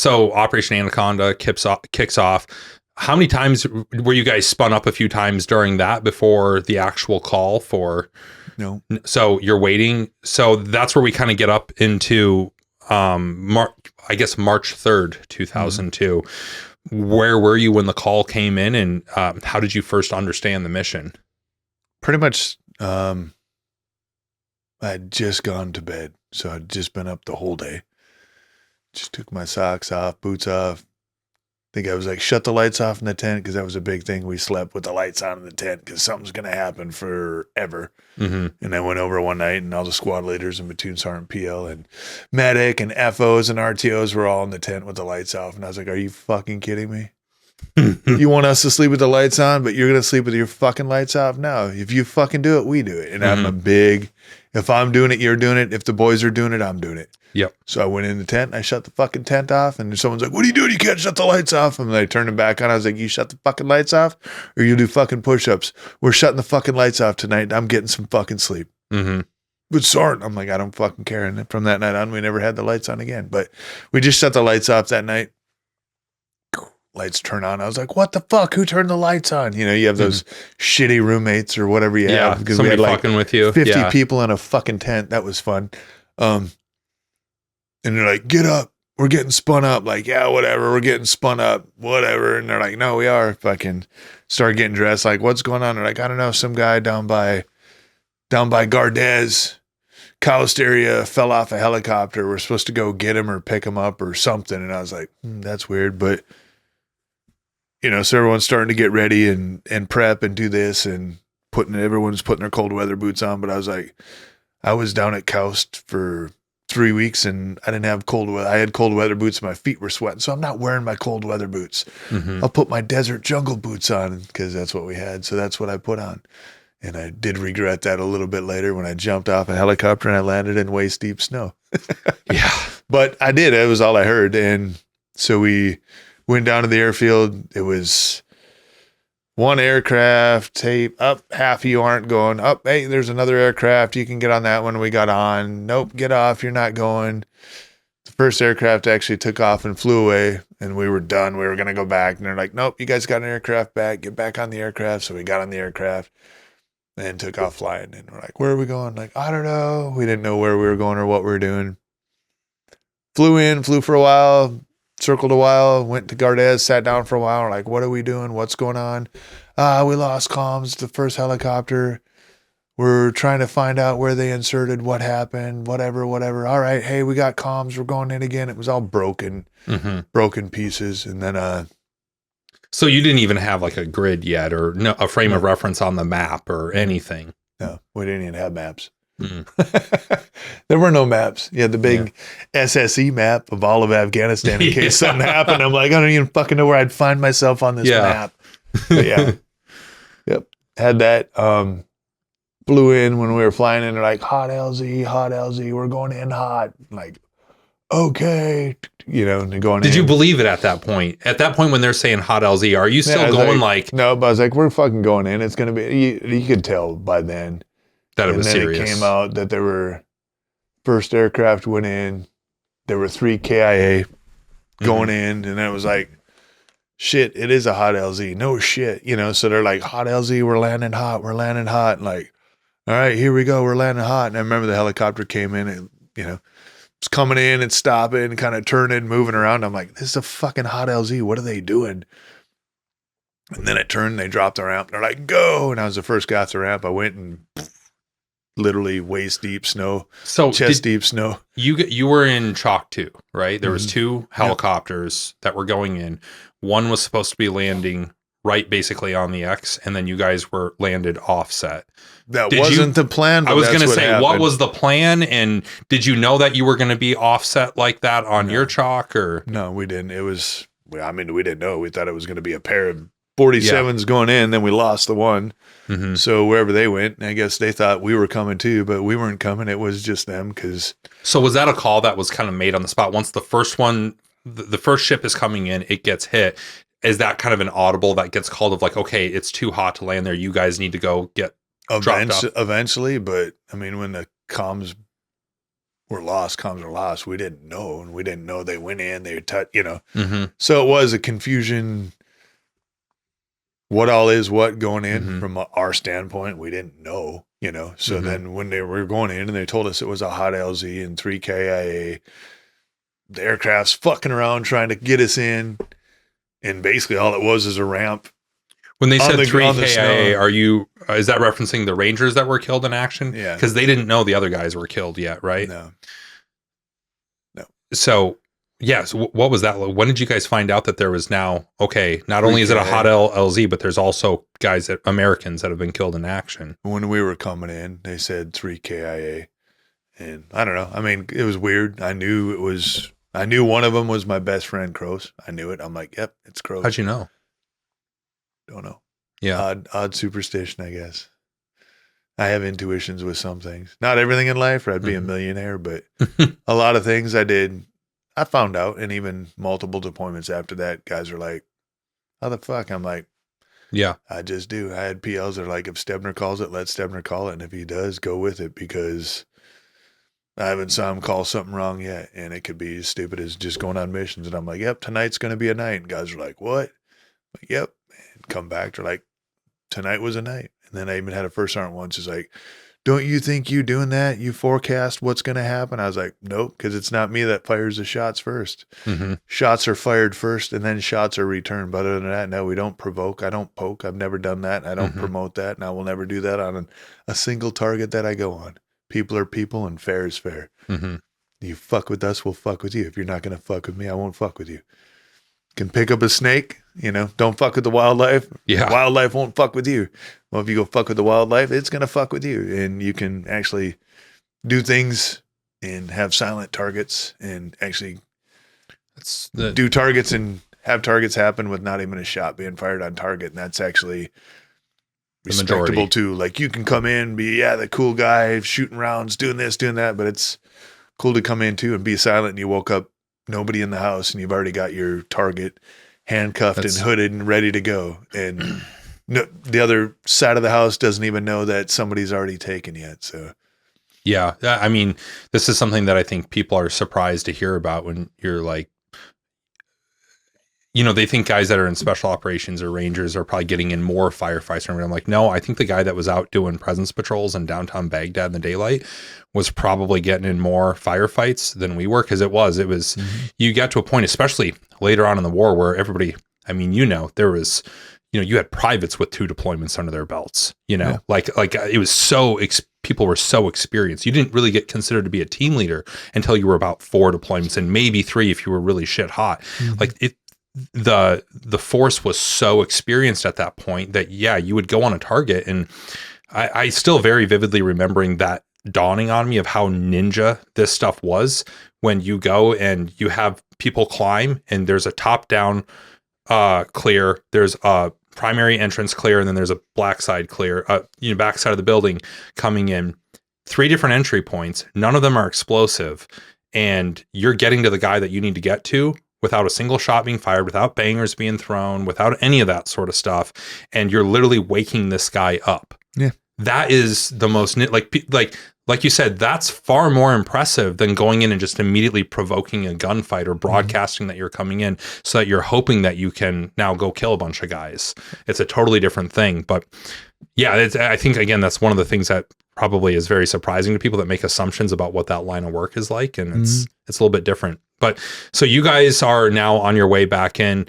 So Operation Anaconda kicks off. How many times were you guys spun up a few times during that before the actual call for? No. So you're waiting. So that's where we kind of get up into, March 3rd, 2002. Where were you when the call came in, and how did you first understand the mission? Pretty much, I'd just gone to bed, so I'd just been up the whole day. Just took my socks off, boots off. I think I was like, shut the lights off in the tent, because that was a big thing. We slept with the lights on in the tent because something's going to happen forever. Mm-hmm. And I went over one night, and all the squad leaders and platoon sergeant PL and medic and FOs and RTOs were all in the tent with the lights off. And I was like, are you fucking kidding me? You want us to sleep with the lights on, but you're going to sleep with your fucking lights off? No. If you fucking do it, we do it. And I'm a big, if I'm doing it, you're doing it. If the boys are doing it, I'm doing it. Yep. So I went in the tent and I shut the fucking tent off, and someone's like, what are you doing? You can't shut the lights off. And I turned it back on. I was like, you shut the fucking lights off or you do fucking push-ups. We're shutting the fucking lights off tonight. I'm getting some fucking sleep. Mm-hmm. But Sergeant, I'm like, I don't fucking care. And from that night on, we never had the lights on again. But we just shut the lights off that night. Lights turn on. I was like, what the fuck? Who turned the lights on? You know, you have those shitty roommates or whatever you have. Because we had like fucking with you. 50 people in a fucking tent. That was fun. And they're like, get up. We're getting spun up. Like, yeah, whatever. We're getting spun up. Whatever. And they're like, no, we are. Fucking start getting dressed. Like, what's going on? They're like, I don't know. Some guy down by Gardez, Coast area, fell off a helicopter. We're supposed to go get him or pick him up or something. And I was like, that's weird. But, you know, so everyone's starting to get ready and prep and do this, and everyone's putting their cold weather boots on. But I was like, I was down at Coast for 3 weeks and I didn't have cold weather. I had cold weather boots. My feet were sweating. So I'm not wearing my cold weather boots. I'll put my desert jungle boots on because that's what we had. So that's what I put on. And I did regret that a little bit later when I jumped off a helicopter and I landed in waist deep snow. Yeah. But I did. It was all I heard. And so we went down to the airfield. It was one aircraft. Hey, up, half of you aren't going. Up, hey, there's another aircraft. You can get on that one. We got on. Nope, get off. You're not going. The first aircraft actually took off and flew away, and we were done. We were going to go back, and they're like, nope, you guys got an aircraft back. Get back on the aircraft. So we got on the aircraft and took off flying. And we're like, where are we going? Like, I don't know. We didn't know where we were going or what we were doing. Flew for a while. Circled a while, went to Gardez, sat down for a while. We're like, what are we doing? What's going on? We lost comms, the first helicopter. We're trying to find out where they inserted, what happened, whatever. All right, hey, we got comms. We're going in again. It was all broken pieces. And then, so you didn't even have like a grid yet or a frame of reference on the map or anything? No, we didn't even have maps. There were no maps. You had the big SSE map of all of Afghanistan in case something happened. I'm like, I don't even fucking know where I'd find myself on this map. But yep. Had that. Flew in when we were flying in. They're like, hot LZ. We're going in hot. I'm like, okay. You know, and going in. Did you believe it at that point? At that point when they're saying hot LZ, are you still going like? No, but I was like, we're fucking going in. It's going to be, you could tell by then. That it was serious. It came out that there were first aircraft went in. There were 3 KIA going in, and then it was like, shit, it is a hot LZ. No shit, you know. So they're like, hot LZ, we're landing hot. And like, all right, here we go, we're landing hot. And I remember the helicopter came in, and you know, it's coming in and stopping, and kind of turning, moving around. I'm like, this is a fucking hot LZ. What are they doing? And then it turned. They dropped the ramp. They're like, go. And I was the first guy off the ramp. I went and. Literally waist deep snow, chest deep snow. You were in Chalk 2, right? There was 2 helicopters that were going in. One was supposed to be landing right basically on the X, and then you guys were landed offset. That wasn't the plan. I was going to say, what was the plan? And did you know that you were going to be offset like that on your Chalk? Or no, we didn't. It was, I mean, we didn't know. We thought it was going to be a pair of 47s going in, then we lost the one. So wherever they went, I guess they thought we were coming too, but we weren't coming. It was just them. So was that a call that was kind of made on the spot? Once the first one, the first ship is coming in, it gets hit. Is that kind of an audible that gets called of like, okay, it's too hot to land there. You guys need to go get dropped off? Eventually, but I mean, when the comms were lost, comms were lost. We didn't know, and we didn't know they went in, they touched, Mm-hmm. So it was a confusion. What all is what going in from our standpoint, we didn't know, So then when they were going in and they told us it was a hot LZ and 3 KIA, the aircraft's fucking around trying to get us in. And basically all it was is a ramp. When they said 3 on the KIA, snow. is that referencing the Rangers that were killed in action? Yeah. Because they didn't know the other guys were killed yet, right? No. So, yes, what was that? When did you guys find out that there was now, okay, not only is it a hot LZ, but there's also Americans that have been killed in action? When we were coming in, they said 3 KIA. And I don't know. I mean, it was weird. I knew one of them was my best friend, Kroos. I knew it. I'm like, yep, it's Kroos. How'd you know? Don't know. Yeah. Odd superstition, I guess. I have intuitions with some things. Not everything in life, or I'd be a millionaire, but a lot of things I did, I found out, and even multiple deployments after that, guys are like, how the fuck? I'm like, yeah, I just do. I had PLs that are like, if Stebner calls it, let Stebner call it. And if he does, go with it, because I haven't saw him call something wrong yet. And it could be as stupid as just going on missions. And I'm like, yep, tonight's going to be a night. And guys are like, what? I'm like, yep. And come back. They're like, tonight was a night. And then I even had a first sergeant once who's like, don't you think you doing that? You forecast what's going to happen? I was like, nope, because it's not me that fires the shots first. Shots are fired first, and then shots are returned. But other than that, no, we don't provoke. I don't poke. I've never done that. I don't promote that, and I will never do that on a single target that I go on. People are people, and fair is fair. You fuck with us, we'll fuck with you. If you're not going to fuck with me, I won't fuck with you. Can pick up a snake, don't fuck with the wildlife. Yeah. Wildlife won't fuck with you. Well, if you go fuck with the wildlife, it's going to fuck with you. And you can actually do things and have silent targets and actually do targets and have targets happen with not even a shot being fired on target. And that's actually respectable too. Like, you can come in, be, the cool guy shooting rounds, doing this, doing that, but it's cool to come in too and be silent, and you woke up, nobody in the house, and you've already got your target handcuffed and hooded and ready to go. And no, the other side of the house doesn't even know that somebody's already taken yet. So, yeah, I mean, this is something that I think people are surprised to hear about when you're like, they think guys that are in special operations or Rangers are probably getting in more firefights. And I'm like, no, I think the guy that was out doing presence patrols in downtown Baghdad in the daylight was probably getting in more firefights than we were. Cause it was, you got to a point, especially later on in the war, where everybody, there was, you had privates with 2 deployments under their belts, like it was so, people were so experienced. You didn't really get considered to be a team leader until you were about 4 deployments, and maybe 3 if you were really shit hot. The force was so experienced at that point that you would go on a target. And I still very vividly remembering that dawning on me of how ninja this stuff was, when you go and you have people climb and there's a top down clear, there's a primary entrance clear, and then there's a black side clear, back side of the building coming in, 3 different entry points. None of them are explosive, and you're getting to the guy that you need to get to without a single shot being fired, without bangers being thrown, without any of that sort of stuff. And you're literally waking this guy up. Yeah. That is the most, like you said, that's far more impressive than going in and just immediately provoking a gunfight or broadcasting that you're coming in so that you're hoping that you can now go kill a bunch of guys. It's a totally different thing. But I think, again, that's one of the things that probably is very surprising to people that make assumptions about what that line of work is like. And it's a little bit different. But so you guys are now on your way back in.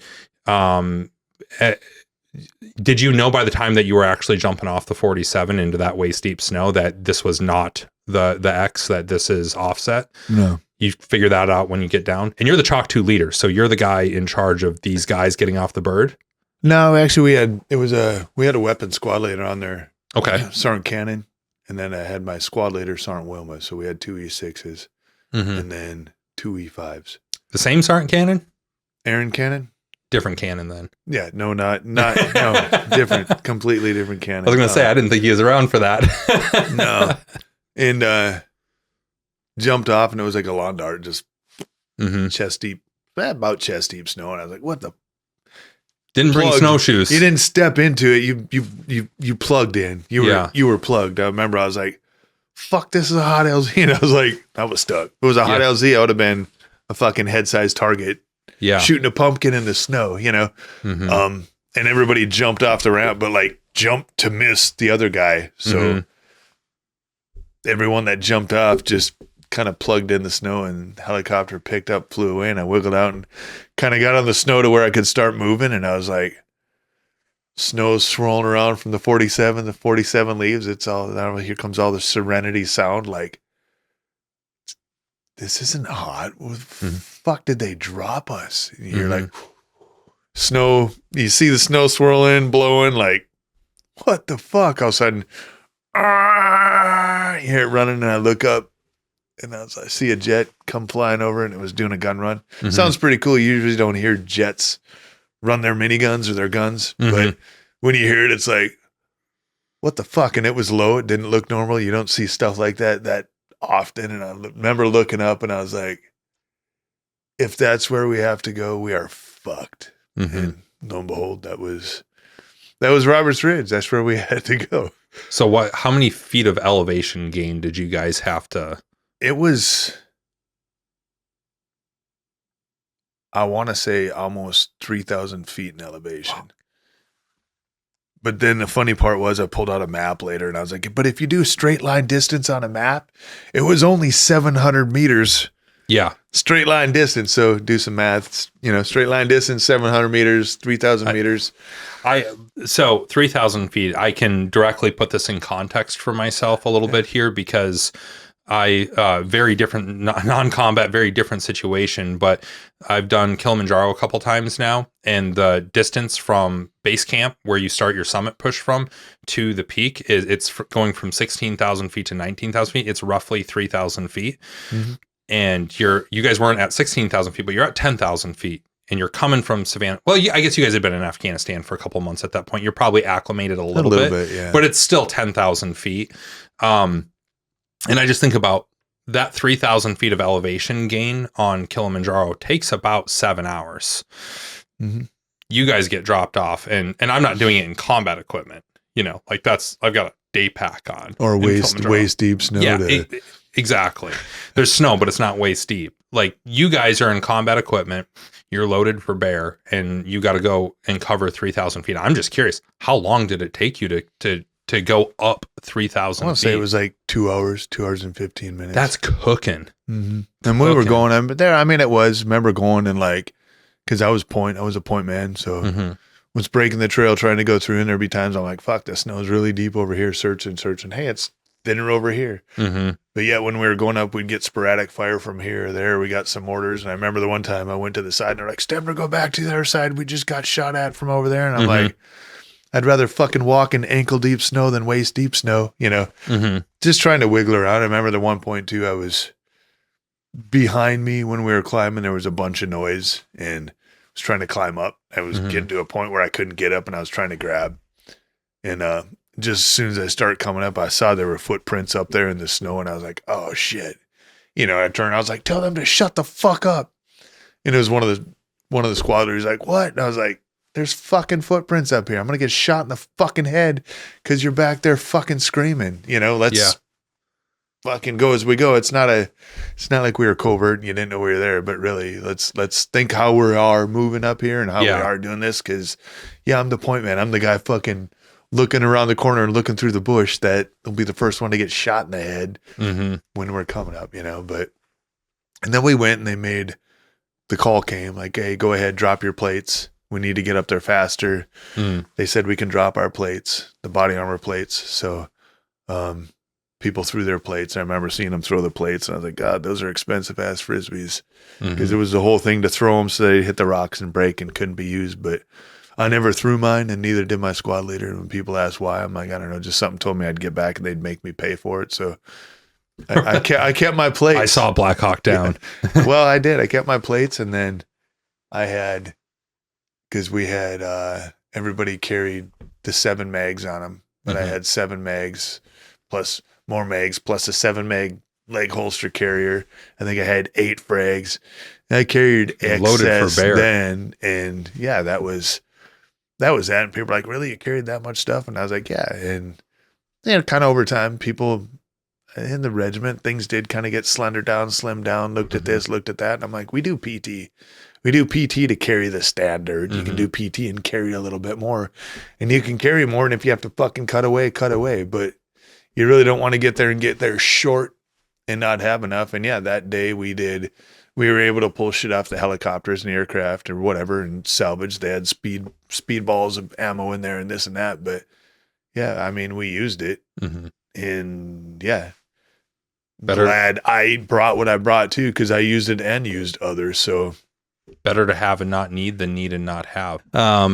Did you know by the time that you were actually jumping off the 47 into that waist deep snow that this was not the X, that this is offset? No. You figure that out when you get down, and you're the Chalk 2 leader. So you're the guy in charge of these guys getting off the bird. No, actually we had a weapons squad leader on there. Okay. Sergeant Cannon. And then I had my squad leader, Sergeant Wilma. So we had 2 E6s and then 2 E5s. The same Sergeant Cannon? Aaron Cannon? Different cannon then. Yeah, no, no, different, completely different cannon. I was going to say, I didn't think he was around for that. No. And jumped off, and it was like a lawn dart, just chest deep, about chest deep snow. And I was like, what the? Didn't bring snowshoes. You didn't step into it. You plugged in. You were plugged. I remember I was like, fuck, this is a hot LZ. And I was like, I was stuck. If it was a hot LZ, I would have been a fucking head-sized target. Yeah. Shooting a pumpkin in the snow, and everybody jumped off the ramp, but like jumped to miss the other guy. So everyone that jumped off just kind of plugged in the snow, and the helicopter picked up, flew away, and I wiggled out and kind of got on the snow to where I could start moving. And I was like, snow's swirling around from the 47 leaves. It's all, I don't know, here comes all the Serenity sound. Like, this isn't hot. What the fuck did they drop us? And you're like, snow, you see the snow swirling, blowing, like, what the fuck? All of a sudden, you hear it running, and I look up, and I see a jet come flying over, and it was doing a gun run. Sounds pretty cool. You usually don't hear jets run their miniguns or their guns, but when you hear it, it's like, what the fuck? And it was low. It didn't look normal. You don't see stuff like that often. And I remember looking up, and I was like, if that's where we have to go, we are fucked. And lo and behold, that was Roberts Ridge. That's where we had to go. So how many feet of elevation gain did you guys have to? It was, I want to say, almost 3,000 feet in elevation. Wow. But then the funny part was I pulled out a map later, and I was like, but if you do straight line distance on a map, it was only 700 meters. Yeah. Straight line distance. So do some maths, straight line distance, 700 meters, 3,000 meters. So 3,000 feet, I can directly put this in context for myself a little bit here, because very different, non-combat, very different situation, but I've done Kilimanjaro a couple times now, and the distance from base camp, where you start your summit push from, to the peak, it's going from 16,000 feet to 19,000 feet. It's roughly 3,000 feet. And you guys weren't at 16,000 feet, but you're at 10,000 feet, and you're coming from Savannah. Well, I guess you guys had been in Afghanistan for a couple months at that point. You're probably acclimated a little bit, yeah. But it's still 10,000 feet. And I just think about that 3,000 feet of elevation gain on Kilimanjaro takes about 7 hours. You guys get dropped off, and I'm not doing it in combat equipment, like I've got a day pack on. Or waist deep snow. Yeah, exactly. There's snow, but it's not waist deep. Like, you guys are in combat equipment, you're loaded for bear, and you got to go and cover 3,000 feet. I'm just curious, how long did it take you to go up 3,000 feet? I want to say it was like 2 hours and 15 minutes. That's cooking. And we were going, but there, it was, remember going and like, because I was a point man, so was breaking the trail, trying to go through, and there'd be times I'm like, fuck, the snow's really deep over here, searching. Hey, it's thinner over here. But yeah, when we were going up, we'd get sporadic fire from here or there. We got some mortars, and I remember the one time I went to the side, and they're like, Stebner, go back to the other side. We just got shot at from over there. And I'm like, I'd rather fucking walk in ankle deep snow than waist deep snow, just trying to wiggle around. I remember the one point too, I was behind me when we were climbing, there was a bunch of noise, and I was trying to climb up. I was getting to a point where I couldn't get up, and I was trying to grab. And just as soon as I started coming up, I saw there were footprints up there in the snow, and I was like, oh shit. I turned, I was like, tell them to shut the fuck up. And it was one of the squad leaders like, what? And I was like, there's fucking footprints up here. I'm going to get shot in the fucking head because you're back there fucking screaming. Let's fucking go as we go. It's not like we were covert and you didn't know we were there, but really let's think how we are moving up here and how we are doing this. Cause I'm the point man. I'm the guy fucking looking around the corner and looking through the bush that will be the first one to get shot in the head when we're coming up, but, and then we went and they made, the call came like, hey, go ahead, drop your plates. We need to get up there faster. They said we can drop our plates, the body armor plates. So people threw their plates. I remember seeing them throw the plates, and I was like, God, those are expensive ass Frisbees. Because it was the whole thing to throw them so they hit the rocks and break and couldn't be used. But I never threw mine, and neither did my squad leader. And when people asked why, I'm like, I don't know, just something told me I'd get back and they'd make me pay for it. So I kept my plates. I saw Black Hawk Down. Well, I did. I kept my plates, and then I had, because we had, everybody carried the 7 mags on them, but I had 7 mags plus more mags plus a 7 mag leg holster carrier. I think I had 8 frags. And I carried excess loaded for bear then, and yeah, that was that. And people were like, "Really, you carried that much stuff?" And I was like, "Yeah." And kind of over time, people, in the regiment, things did kind of get slimmed down, looked at this, looked at that. And I'm like, we do PT. We do PT to carry the standard. You can do PT and carry a little bit more. And you can carry more. And if you have to fucking cut away. But you really don't want to get there short and not have enough. And yeah, that day we were able to pull shit off the helicopters and the aircraft or whatever and salvage. They had speed balls of ammo in there and this and that. But yeah, I mean, we used it. And yeah, glad I brought what I brought too, because I used it and used others. So better to have and not need than need and not have.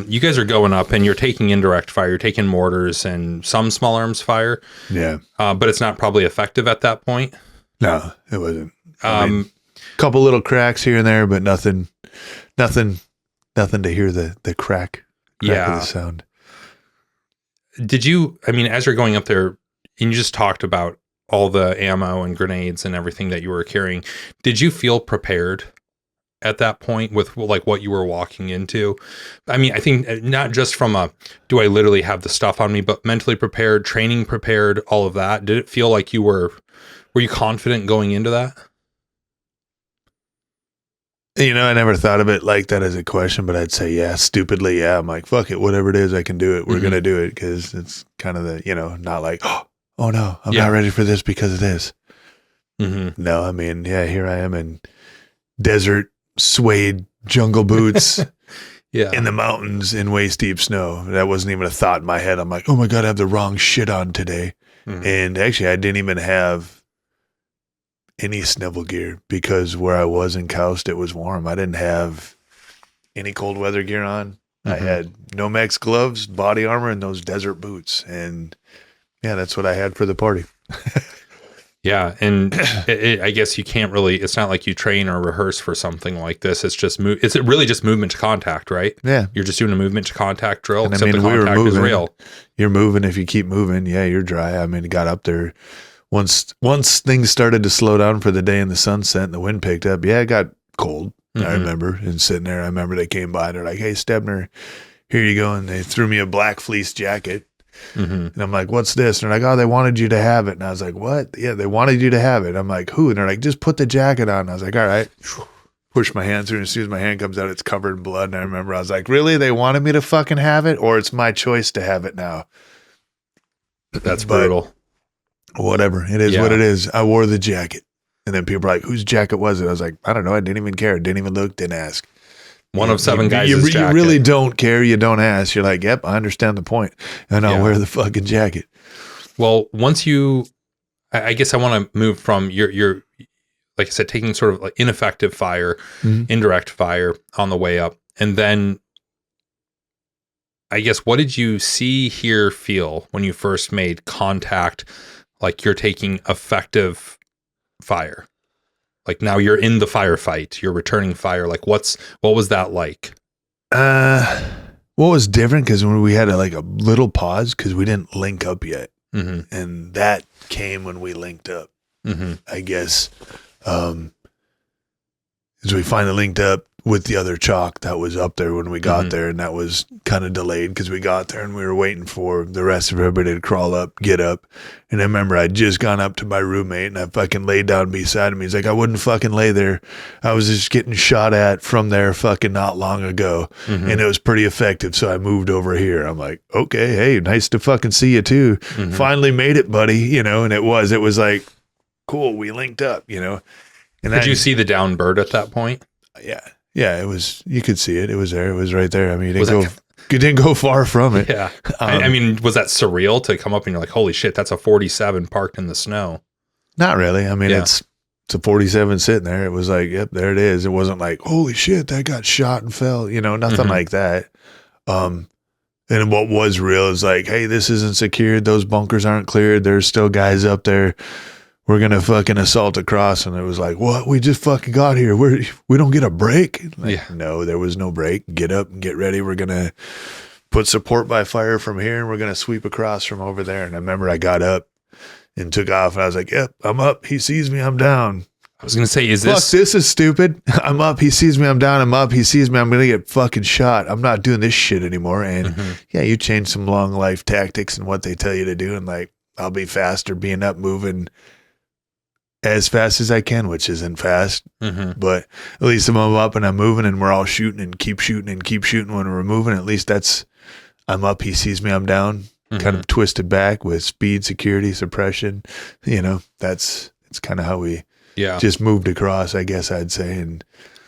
You guys are going up and you're taking indirect fire, you're taking mortars and some small arms fire. Yeah. But it's not probably effective at that point. No, it wasn't. I mean, couple little cracks here and there, but nothing to hear the crack of the sound. Did you, I mean, as you're going up there and you just talked about all the ammo and grenades and everything that you were carrying, did you feel prepared at that point with like what you were walking into? I mean, I think not just from do I literally have the stuff on me, but mentally prepared, training prepared, all of that. Did it feel like were you confident going into that? You know, I never thought of it like that as a question, but I'd say, yeah, stupidly. Yeah. I'm like, fuck it. Whatever it is, I can do it. We're going to do it. Cause it's kind of the, not like, oh no, I'm not ready for this because of this. No, I mean, yeah, here I am in desert suede jungle boots in the mountains in waist deep snow. That wasn't even a thought in my head. I'm like, oh my God, I have the wrong shit on today. And actually I didn't even have any snivel gear because where I was in Koust, it was warm. I didn't have any cold weather gear on. I had Nomex gloves, body armor, and those desert boots. And yeah, that's what I had for the party. Yeah. And I guess you can't really, it's not like you train or rehearse for something like this. It's just, it's really just movement to contact, right? Yeah. You're just doing a movement to contact drill, and except the contact is real. You're moving. If you keep moving, yeah, you're dry. I mean, it got up there. Once things started to slow down for the day and the sunset and the wind picked up, yeah, it got cold. I remember, and sitting there, I remember they came by and they're like, hey, Stebner, here you go. And they threw me a black fleece jacket. And I'm like, what's this? And they're like, oh, they wanted you to have it. And I was like, what? Yeah, they wanted you to have it. I'm like, who? And they're like, just put the jacket on. And I was like, all right. Push my hand through, and as soon as my hand comes out, it's covered in blood. And I remember I was like, really? They wanted me to fucking have it, or it's my choice to have it now? That's brutal. Whatever. It is what it is. I wore the jacket. And then people were like, whose jacket was it? I was like, I don't know. I didn't even care. Didn't even look, didn't ask. One of seven guys. You really don't care. You don't ask. You're like, yep, I understand the point. And I'll wear the fucking jacket. Well, once I guess I want to move from your, like I said, taking sort of like ineffective fire, indirect fire on the way up. And then I guess, what did you see, hear, feel when you first made contact? Like you're taking effective fire. Like now you're in the firefight, you're returning fire. Like what was that like? What was different? Cause when we had a little pause, cause we didn't link up yet. And that came when we linked up, I guess. As we finally linked up with the other chalk that was up there when we got there, and that was kind of delayed because we got there and we were waiting for the rest of everybody to crawl up, get up. And I remember I'd just gone up to my roommate and I fucking laid down beside him. He's like, I wouldn't fucking lay there. I was just getting shot at from there fucking not long ago. And it was pretty effective. So I moved over here. I'm like, okay, hey, nice to fucking see you too. Finally made it, buddy. And it was like, cool, we linked up, And did you see the down bird at that point? Yeah, it was, you could see it. It was there. It was right there. I mean, you didn't go far from it. Yeah. I mean, was that surreal to come up and you're like, holy shit, that's a 47 parked in the snow? Not really. I mean, it's a 47 sitting there. It was like, yep, there it is. It wasn't like, holy shit, that got shot and fell, nothing like that. And what was real is like, hey, this isn't secured. Those bunkers aren't cleared. There's still guys up there. We're going to fucking assault across. And it was like, what? We just fucking got here. We don't get a break? No, there was no break. Get up and get ready. We're going to put support by fire from here, and we're going to sweep across from over there. And I remember I got up and took off, and I was like, yep, I'm up. He sees me. I'm down. I was going to say, this is stupid. I'm up. He sees me. I'm down. I'm up. He sees me. I'm going to get fucking shot. I'm not doing this shit anymore. And you change some long life tactics and what they tell you to do. And like, I'll be faster being up, moving, as fast as I can, which isn't fast, Mm-hmm. but at least if I'm up and I'm moving and we're all shooting and keep shooting and keep shooting when we're moving, at least I'm up, he sees me, I'm down, kind of twisted back with speed, security, suppression. It's kind of how we just moved across, I guess I'd say. And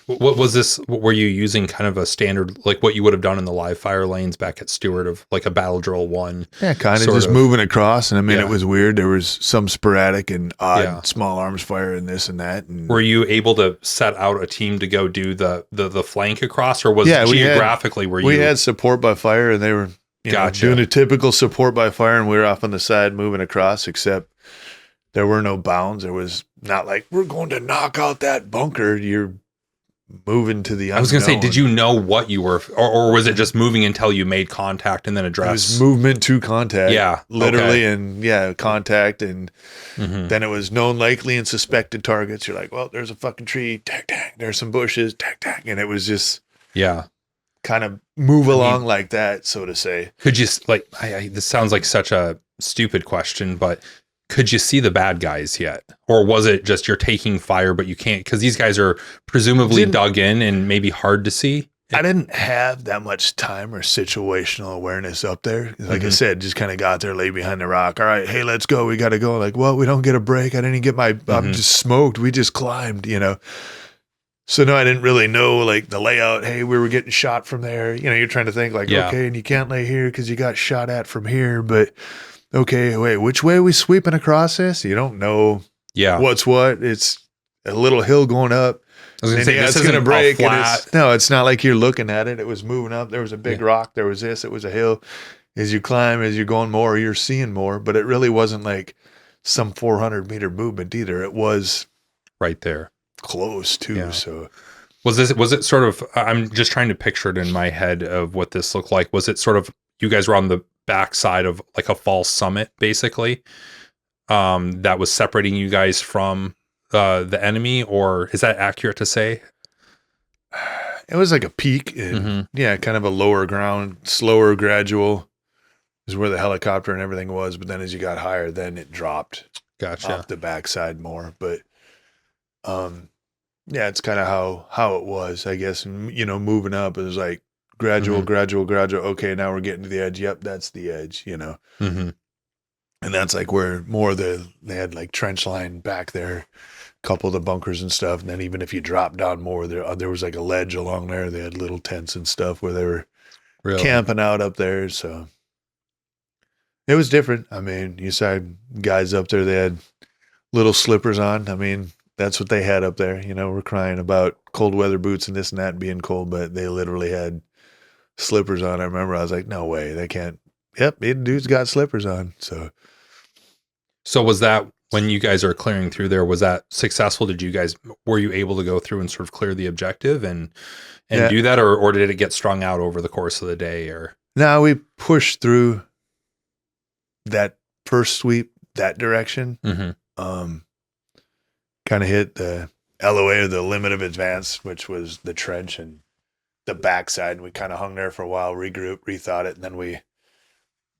what was this? Were you using kind of a standard, like what you would have done in the live fire lanes back at Stewart, of like a battle drill 1? yeah, kind of just moving across. And I mean, it was weird. There was some sporadic and odd small arms fire and this and that. And were you able to set out a team to go do the flank across, or was it geographically we had support by fire, and they were doing a typical support by fire, and we were off on the side moving across, except there were no bounds. There was not like, we're going to knock out that bunker. You're moving to the unknown. I was going to say, did you know what you were, or was it just moving until you made contact and then address? It was movement to contact. Yeah. Literally. Okay. And contact. And then it was known likely and suspected targets. You're like, well, there's a fucking tree. Tack, tack. There's some bushes. Tack, tack. And it was just. Yeah. Kind of move along like that, so to say. Could you, like, this sounds like such a stupid question, but could you see the bad guys yet? Or was it just you're taking fire, but you can't, because these guys are presumably dug in and maybe hard to see? I didn't have that much time or situational awareness up there. Like I said, just kind of got there, lay behind the rock. All right, hey, let's go. We got to go. Like, well, we don't get a break. I didn't get my, I'm just smoked. We just climbed, So no, I didn't really know like the layout. Hey, we were getting shot from there. You're trying to think like, okay, and you can't lay here because you got shot at from here. But okay, wait, which way are we sweeping across this? You don't know what's what. It's a little hill going up. I was going to say, this isn't a break. It's not like you're looking at it. It was moving up. There was a big rock. There was this. It was a hill. As you climb, as you're going more, you're seeing more. But it really wasn't like some 400-meter movement either. It was right there. Close too. So was it sort of, I'm just trying to picture it in my head of what this looked like. Was it sort of, you guys were on the backside of like a false summit basically, that was separating you guys from the enemy, or is that accurate to say? It was like a peak and kind of a lower ground, slower, gradual is where the helicopter and everything was. But then as you got higher, then it dropped off the backside more. But it's kind of how it was, I guess. And, moving up, it was like gradual. Okay, now we're getting to the edge. Yep, that's the edge, And that's like where more they had like trench line back there, a couple of the bunkers and stuff. And then even if you drop down more, there was like a ledge along there. They had little tents and stuff where they were camping out up there. So it was different. I mean, you saw guys up there, they had little slippers on. I mean, that's what they had up there. We're crying about cold weather boots and this and that being cold, but they literally had slippers on. I remember I was like, no way, they can't. Yep, dude's got slippers on. So was that when you guys are clearing through there, was that successful? Were you able to go through and sort of clear the objective and do that, or did it get strung out over the course of the day? Or no, we pushed through that first sweep that direction. Kind of hit the LOA, or the limit of advance, which was the trench and the backside. And we kind of hung there for a while, regrouped, rethought it, and then we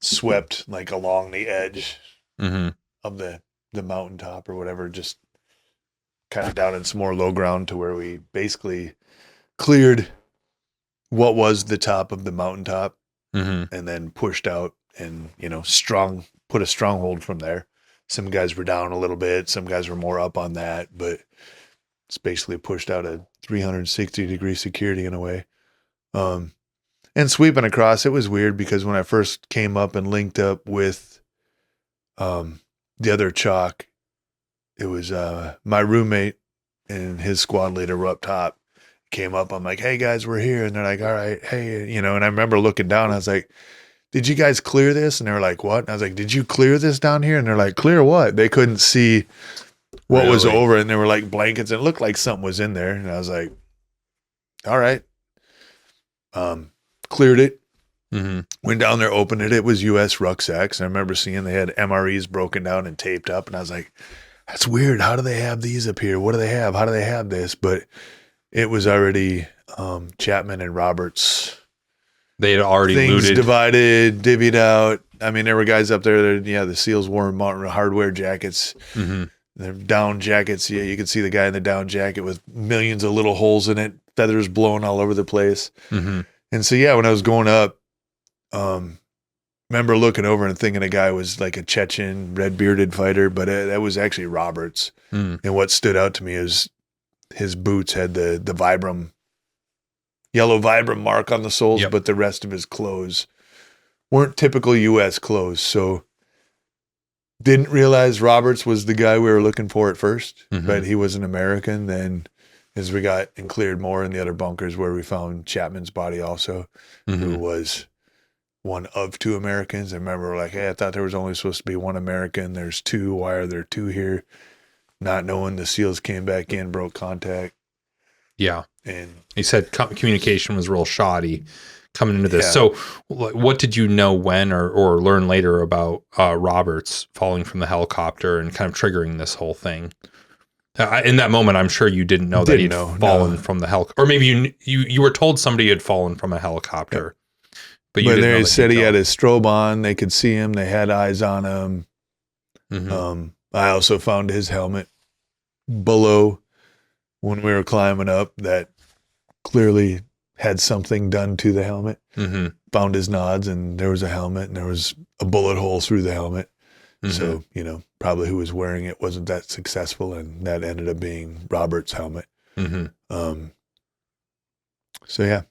swept like along the edge of the mountaintop or whatever, just kind of down in some more low ground to where we basically cleared what was the top of the mountaintop and then pushed out and, put a stronghold from there. Some guys were down a little bit. Some guys were more up on that, but it's basically pushed out a 360-degree security in a way. And sweeping across, it was weird because when I first came up and linked up with the other chalk, it was my roommate and his squad leader were up top. Came up, I'm like, hey guys, we're here. And they're like, all right, hey, and I remember looking down, I was like, did you guys clear this? And they were like, what? And I was like, did you clear this down here? And they're like, clear what? They couldn't see what was over it. And there were like blankets. And it looked like something was in there. And I was like, all right. Cleared it. Went down there, opened it. It was U.S. rucksacks. And I remember seeing they had MREs broken down and taped up. And I was like, that's weird. How do they have these up here? What do they have? How do they have this? But it was already Chapman and Roberts. They had already things looted, divvied out. I mean, there were guys up there that, the SEALs wore mountain hardware jackets. Their down jackets. Yeah, you could see the guy in the down jacket with millions of little holes in it, feathers blowing all over the place. Mm-hmm. And so, yeah, when I was going up, remember looking over and thinking a guy was like a Chechen red bearded fighter, but that was actually Roberts. Mm. And what stood out to me is his boots had the Vibram, yellow Vibram mark on the soles, Yep. but the rest of his clothes weren't typical U.S. clothes. So didn't realize Roberts was the guy we were looking for at first, but he was an American. Then as we got and cleared more in the other bunkers where we found Chapman's body also, who was one of two Americans. I remember we're like, hey, I thought there was only supposed to be one American. There's two. Why are there two here? Not knowing the SEALs came back in, broke contact. Yeah. And he said communication was real shoddy coming into this. Yeah. So what did you know when or learn later about Roberts falling from the helicopter and kind of triggering this whole thing? In that moment, I'm sure you didn't know that he'd fallen from the helicopter. Or maybe you were told somebody had fallen from a helicopter. Yeah. But you they said he had his strobe on. They could see him. They had eyes on him. I also found his helmet below when we were climbing up that clearly had something done to the helmet. Found his nods, and there was a helmet, and there was a bullet hole through the helmet. So, probably who was wearing it wasn't that successful, and that ended up being Robert's helmet. So, yeah.